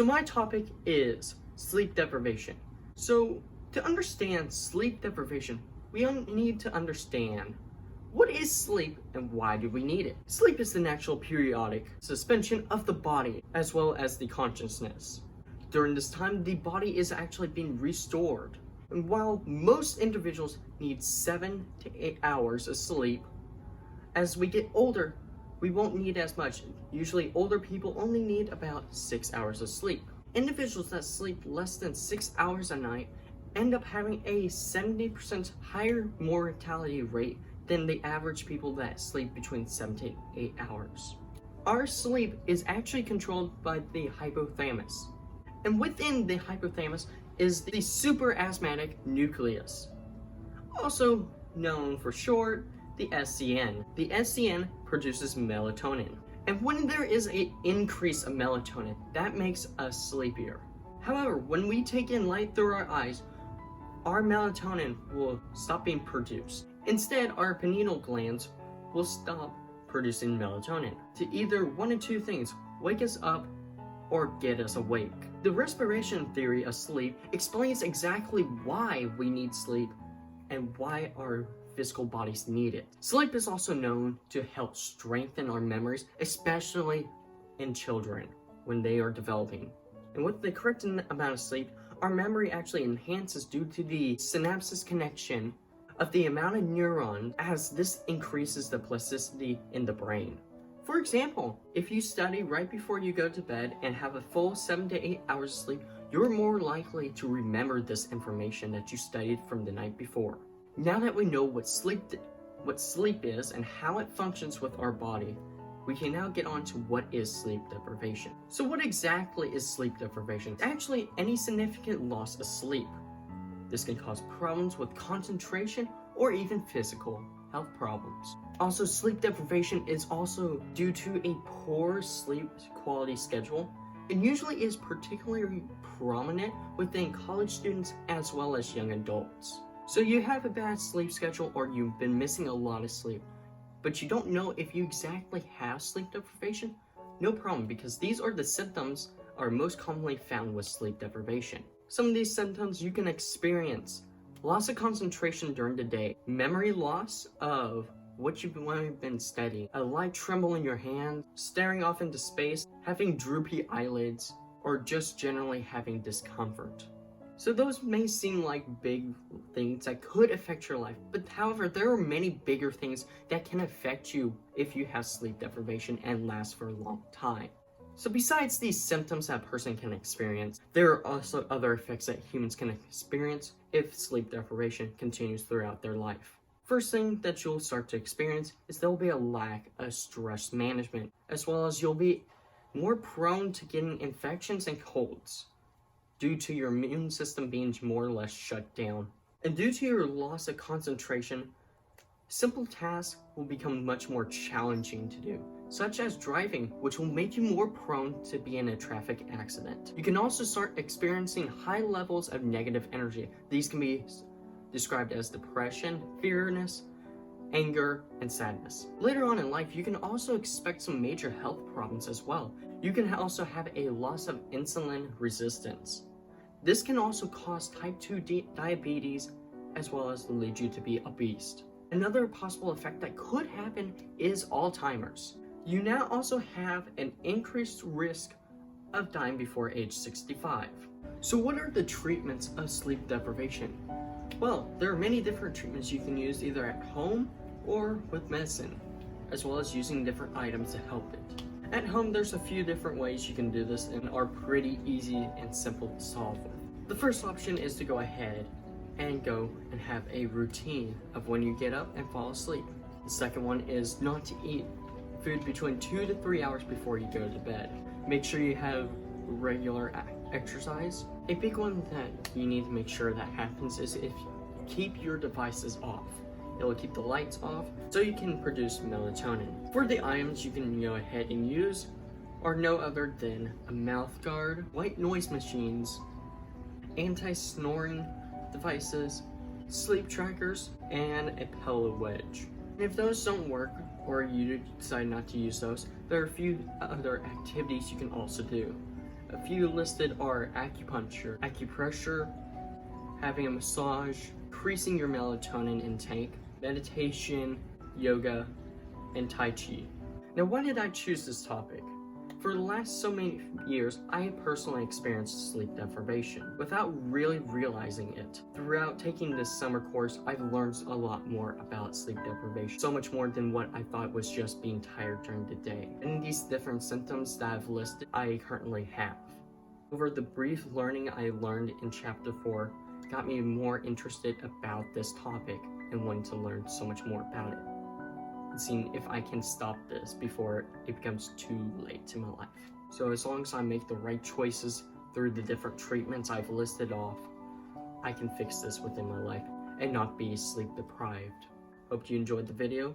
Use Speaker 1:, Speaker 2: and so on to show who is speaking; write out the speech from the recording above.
Speaker 1: So my topic is sleep deprivation. So to understand sleep deprivation, we need to understand what is sleep and why do we need it? Sleep is the natural periodic suspension of the body as well as the consciousness. During this time, the body is actually being restored. And while most individuals need 7 to 8 hours of sleep, as we get older, we won't need as much. Usually older people only need about 6 hours of sleep. Individuals that sleep less than 6 hours a night end up having a 70% higher mortality rate than the average people that sleep between 7 to 8 hours. Our sleep is actually controlled by the hypothalamus. And within the hypothalamus is the suprachiasmatic nucleus, also known for short, the SCN. The SCN produces melatonin. And when there is an increase of melatonin, that makes us sleepier. However, when we take in light through our eyes, our melatonin will stop being produced. Instead, our pineal glands will stop producing melatonin to either one of two things: wake us up or get us awake. The respiration theory of sleep explains exactly why we need sleep and why our physical bodies need it. Sleep is also known to help strengthen our memories, especially in children when they are developing. And with the correct amount of sleep, our memory actually enhances due to the synapses connection of the amount of neurons, as this increases the plasticity in the brain. For example, if you study right before you go to bed and have a full 7 to 8 hours of sleep, you're more likely to remember this information that you studied from the night before. Now that we know what sleep is and how it functions with our body, we can now get on to what is sleep deprivation. So what exactly is sleep deprivation? It's actually any significant loss of sleep. This can cause problems with concentration or even physical health problems. Also, sleep deprivation is also due to a poor sleep quality schedule. It usually is particularly prominent within college students as well as young adults. So you have a bad sleep schedule or you've been missing a lot of sleep, but you don't know if you exactly have sleep deprivation? No problem, because these are the symptoms are most commonly found with sleep deprivation. Some of these symptoms you can experience: loss of concentration during the day, memory loss of what you've been studying, a light tremble in your hand, staring off into space, having droopy eyelids, or just generally having discomfort. So those may seem like big things that could affect your life, but however, there are many bigger things that can affect you if you have sleep deprivation and last for a long time. So besides these symptoms that a person can experience, there are also other effects that humans can experience if sleep deprivation continues throughout their life. First thing that you'll start to experience is there will be a lack of stress management, as well as you'll be more prone to getting infections and colds, due to your immune system being more or less shut down. And due to your loss of concentration, simple tasks will become much more challenging to do, such as driving, which will make you more prone to be in a traffic accident. You can also start experiencing high levels of negative energy. These can be described as depression, fearness, anger, and sadness. Later on in life, you can also expect some major health problems as well. You can also have a loss of insulin resistance. This can also cause type 2 diabetes, as well as lead you to be obese. Another possible effect that could happen is Alzheimer's. You now also have an increased risk of dying before age 65. So what are the treatments of sleep deprivation? Well, there are many different treatments you can use either at home or with medicine, as well as using different items to help it. At home, there's a few different ways you can do this and are pretty easy and simple to solve with. The first option is to go ahead and go and have a routine of when you get up and fall asleep. The second one is not to eat food between 2 to 3 hours before you go to bed. Make sure you have regular exercise. A big one that you need to make sure that happens is if you keep your devices off. It will keep the lights off so you can produce melatonin. For the items you can go ahead and use are no other than a mouth guard, white noise machines, anti-snoring devices, sleep trackers, and a pillow wedge. And if those don't work or you decide not to use those, there are a few other activities you can also do. A few listed are acupuncture, acupressure, having a massage, increasing your melatonin intake, meditation, yoga, and Tai Chi. Now, why did I choose this topic? For the last so many years, I have personally experienced sleep deprivation without really realizing it. Throughout taking this summer course, I've learned a lot more about sleep deprivation, so much more than what I thought was just being tired during the day. And these different symptoms that I've listed, I currently have. Over the brief learning I learned in chapter 4 got me more interested about this topic and wanting to learn so much more about it, and seeing if I can stop this before it becomes too late in my life. So as long as I make the right choices through the different treatments I've listed off, I can fix this within my life and not be sleep deprived. Hope you enjoyed the video.